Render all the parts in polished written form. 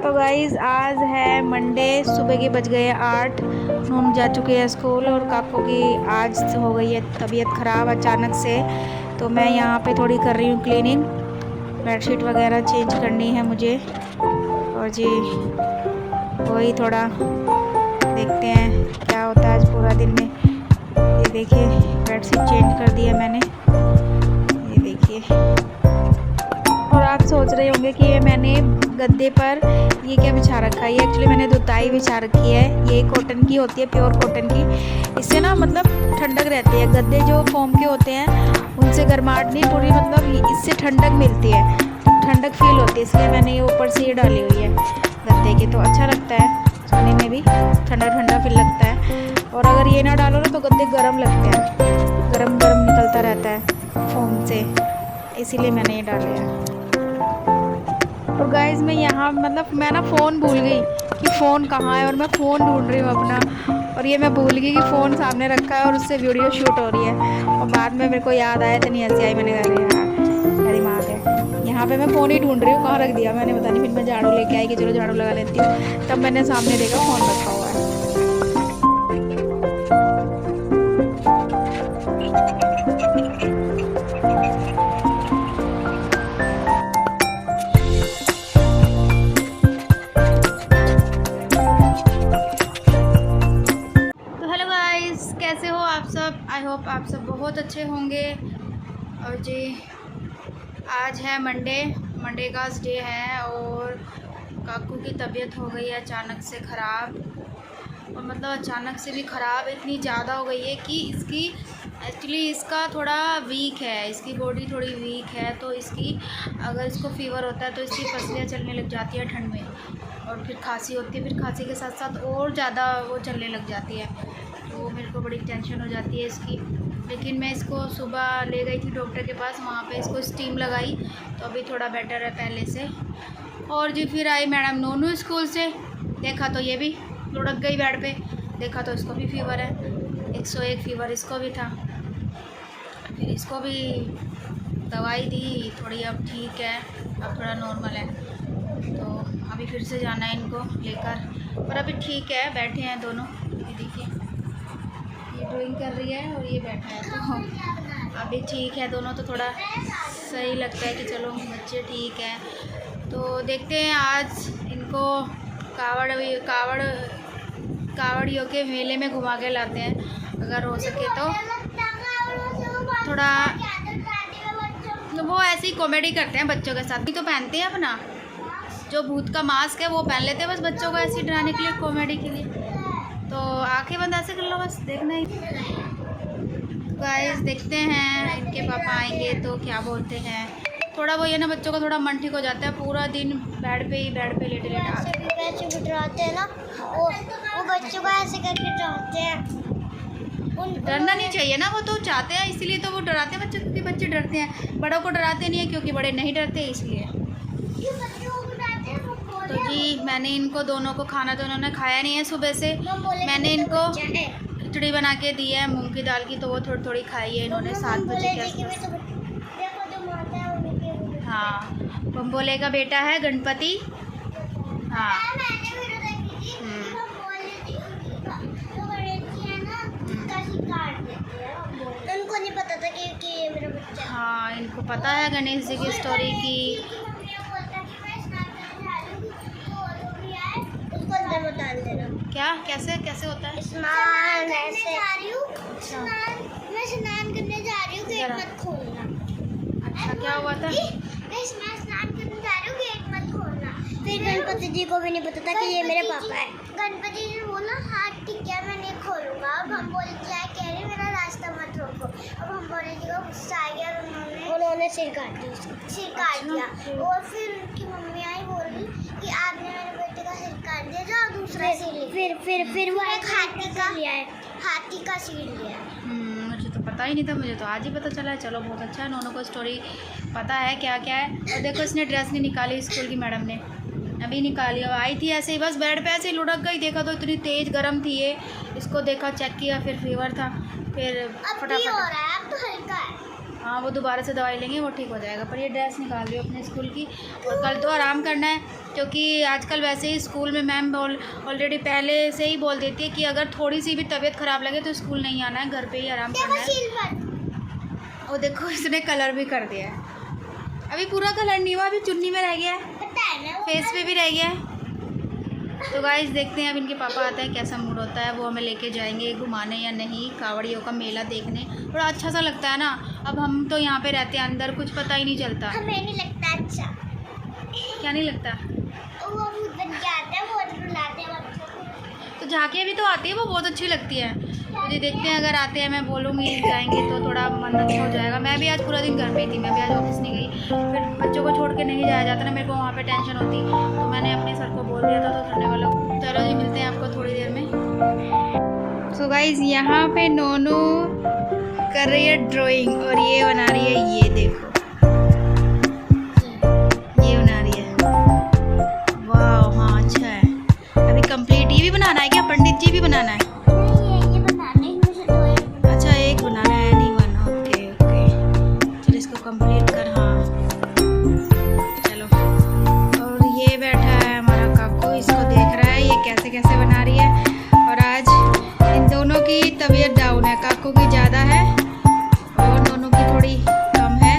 तो गाइज़ आज है मंडे, सुबह के बज गए 8। नून जा चुके हैं स्कूल और काकू की आज हो गई है तबीयत ख़राब अचानक से। तो मैं यहाँ पे थोड़ी कर रही हूँ क्लीनिंग, बेडशीट वगैरह चेंज करनी है मुझे। और जी वही थोड़ा देखते हैं क्या होता है आज पूरा दिन में। ये देखिए बेडशीट चेंज कर दी है मैंने, ये देखिए। और आप सोच रहे होंगे कि ये मैंने गद्दे पर ये क्या बिछा रखा है। ये एक्चुअली मैंने दुताई बिछा रखी है, ये कॉटन की होती है, प्योर कॉटन की। इससे ना मतलब ठंडक रहती है। गद्दे जो फोम के होते हैं उनसे गर्माहट नहीं पूरी, मतलब इससे ठंडक मिलती है, ठंडक फील होती है। इसलिए मैंने ये ऊपर से ये डाली हुई है गद्दे की, तो अच्छा लगता है सोने में भी, ठंडा ठंडा फील लगता है। और अगर ये ना डालो ना तो गद्दे गर्म लगते हैं, गर्म गर्म निकलता रहता है फोम से, इसीलिए मैंने ये डाले हैं। और गाइज़ मैं यहाँ मतलब मैं ना फ़ोन भूल गई कि फ़ोन कहाँ है, और मैं फ़ोन ढूंढ रही हूँ अपना, और ये मैं भूल गई कि फ़ोन सामने रखा है और उससे वीडियो शूट हो रही है। और बाद में मेरे को याद आया, इतनी हंसी आई, मैंने कहा यार मेरा दिमाग है यहाँ पे, मैं फ़ोन ही ढूंढ रही हूँ कहाँ रख दिया मैंने पता नहीं। फिर मैं झाड़ू लेके आई कि चलो झाड़ू लगा लेती हूँ, तब मैंने सामने देखा फ़ोन रखा हुआ है। कैसे हो आप सब? आई होप आप सब बहुत अच्छे होंगे। और जी आज है मंडे का डे है, और काकू की तबीयत हो गई है अचानक से ख़राब। और मतलब अचानक से भी ख़राब इतनी ज़्यादा हो गई है कि इसकी एक्चुअली इसका थोड़ा वीक है, इसकी बॉडी थोड़ी वीक है। तो इसकी अगर इसको फीवर होता है तो इसकी पसलियाँ चलने लग जाती है ठंड में, और फिर खांसी होती है, फिर खांसी के साथ साथ और ज़्यादा वो चलने लग जाती है। तो मेरे को बड़ी टेंशन हो जाती है इसकी। लेकिन मैं इसको सुबह ले गई थी डॉक्टर के पास, वहाँ पे इसको स्टीम लगाई तो अभी थोड़ा बेटर है पहले से। और जी फिर आई मैडम नोनू स्कूल से, देखा तो ये भी लुढ़क गई बेड पे, देखा तो इसको भी फीवर है, 101 फीवर इसको भी था। फिर इसको भी दवाई दी थोड़ी, अब ठीक है, अब थोड़ा नॉर्मल है। तो अभी फिर से जाना है इनको लेकर, पर अभी ठीक है, बैठे हैं दोनों। ये देखिए ये ड्राइंग कर रही है और ये बैठा है, तो अभी ठीक है दोनों। तो थोड़ा सही लगता है कि चलो बच्चे ठीक है। तो देखते हैं आज इनको कावड़ियों के मेले में घुमा के लाते हैं अगर हो सके तो। थोड़ा तो वो ऐसी कॉमेडी करते हैं बच्चों के साथ भी, तो पहनते हैं अपना जो भूत का मास्क है वो पहन लेते हैं बस बच्चों को ऐसे डराने के लिए, कॉमेडी के लिए। तो आंखें बंद ऐसे कर लो बस, देखना ही। गाइस देखते हैं इनके पापा आएंगे तो क्या बोलते हैं। थोड़ा वो ये ना बच्चों का थोड़ा मन ठीक हो जाता है, पूरा दिन बेड पे लेटे वैसे डराते हैं ना, वो बच्चों को ऐसे करके डराते हैं। डरना नहीं चाहिए ना, वो तो चाहते हैं इसीलिए तो वो डराते हैं बच्चों, क्योंकि बच्चे डरते हैं। बड़ों को डराते नहीं है क्योंकि बड़े नहीं डरते, इसलिए। तो जी मैंने इनको दोनों को खाना तो इन्होंने खाया नहीं है सुबह से। मैंने इनको खिचड़ी बना के दी है मूंग की दाल की, तो वो थोड़ी थोड़ी खाई है इन्होंने 7 बजे के आसपास। हाँ बम्बोले का बेटा है गणपति। हाँ उनको नहीं पता था कि ये मेरा बच्चा। हाँ इनको पता है गणेश जी की स्टोरी की। क्या कैसे कैसे होता है स्नान? ऐसे मैं स्नान करने जा रही हूँ, गेट मत खोलना। अच्छा क्या हुआ था? मैं स्नान करने जा रही हूँ, गेट मत खोलना। फिर गणपति जी को भी नहीं पता था कि ये मेरे पापा है। गणपति जी ने बोला हाँ ठीक है मैं नहीं खोलूँगा। अब हम बोले क्या कह रहे मेरा रास्ता मत रोको। अब हम बोले जी को गुस्सा आ गया, उन्होंने सिर काट दिया। और फिर उनकी मम्मी आई, बोली कि आपने मेरे बेटे का सिर काट दिया, जाओ दूसरा सिर। फिर वो एक हाथी का सिर लिया। मुझे तो पता ही नहीं था, मुझे तो आज ही पता चला है। चलो बहुत अच्छा है, नोनों को स्टोरी पता है क्या क्या है। और देखो इसने ड्रेस नहीं निकाली, स्कूल की मैडम ने अभी निकाली। अब आई थी ऐसे ही बस बेड पे ऐसे ही लुढ़क गई, देखा तो इतनी तेज़ गर्म थी ये। इसको देखा, चेक किया, फिर फीवर था, फिर फटाफट। हो रहा है अब तो हल्का है। हाँ वो दोबारा से दवाई लेंगे, वो ठीक हो जाएगा। पर ये ड्रेस निकाल रही हूँ अपने स्कूल की, और कल तो आराम करना है, क्योंकि आजकल वैसे ही स्कूल में मैम ऑलरेडी पहले से ही बोल देती है कि अगर थोड़ी सी भी तबीयत ख़राब लगे तो स्कूल नहीं आना है, घर पे ही आराम करना है। और देखो इसने कलर भी कर दिया है, अभी पूरा कलर नहीं हुआ, अभी चुन्नी में रह गया है, फेस पे भी रह गया है। तो गाइस देखते हैं अब इनके पापा आते हैं कैसा मूड होता है, वो हमें लेके जाएंगे घुमाने या नहीं, कावड़ियों का मेला देखने। थोड़ा अच्छा सा लगता है ना, अब हम तो यहाँ पे रहते हैं अंदर, कुछ पता ही नहीं चलता। हमें नहीं लगता अच्छा। क्या नहीं लगता? वो भूत बन के आते हैं, बहुत रुलाते हैं बच्चों को। तो झांकियाँ भी तो आती है, वो बहुत अच्छी लगती है मुझे। देखते हैं अगर आते हैं, मैं बोलूँगी जाएंगे तो थोड़ा मन अच्छा हो जाएगा। मैं भी आज पूरा दिन घर में ही थी, मैं भी आज ऑफिस नहीं गई, फिर बच्चों को छोड़ के नहीं जाया जाता ना, मेरे को वहाँ पे टेंशन होती, तो मैंने अपने सर को बोल दिया था, तो करने वाला। चलो जी मिलते हैं आपको थोड़ी देर में। सो गाइज यहाँ पे नोनू कर रही है ड्राइंग, और ये बना रही है, ये देखो ये बना रही है। वाह हाँ अच्छा है। अभी कंप्लीट ये भी बनाना है क्या? पंडित जी भी बनाना है? ये बनाने में से दो है। अच्छा एक बनाना है, नहीं बना। ओके ओके चलो इसको कंप्लीट कर। हाँ चलो। और ये बैठा है हमारा काकू, इसको देख रहा है ये कैसे कैसे बना रही है। और आज इन दोनों की तबीयत डाउन है, काकू की ज़्यादा है और नोनू की थोड़ी कम है।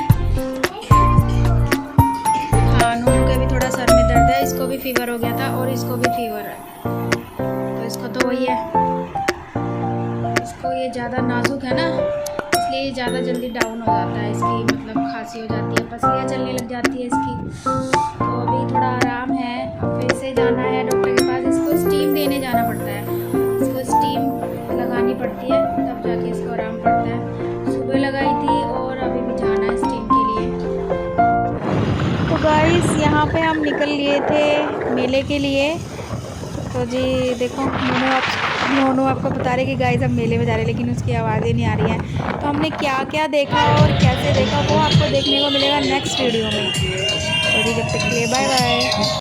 हाँ नोनू का भी थोड़ा सर में दर्द है, इसको भी फीवर हो गया था और इसको भी फीवर है, तो इसको तो वही है, इसको ये ज़्यादा नाजुक है ना, इसलिए ज़्यादा जल्दी डाउन हो जाता है, इसकी मतलब खांसी हो जाती है, पसलियाँ चलने लग जाती है इसकी। तो अभी थोड़ा आराम है, अब फिर से जाना है डॉक्टर के पास, इसको स्टीम देने जाना पड़ता है, इसको स्टीम लगानी पड़ती है तब जाके इसको आराम पड़ता है। सुबह लगाई थी और अभी भी जाना है स्टीम के लिए। तो गाइस यहाँ पे हम निकल लिए थे मेले के लिए। तो जी देखो नोनू आपको बता रहे कि गाइस हम मेले में जा रहे हैं, लेकिन उसकी आवाज़ें नहीं आ रही हैं। तो हमने क्या क्या देखा और कैसे देखा वो आपको देखने को मिलेगा नेक्स्ट वीडियो में। तो जी जब तक के लिए बाय बाय।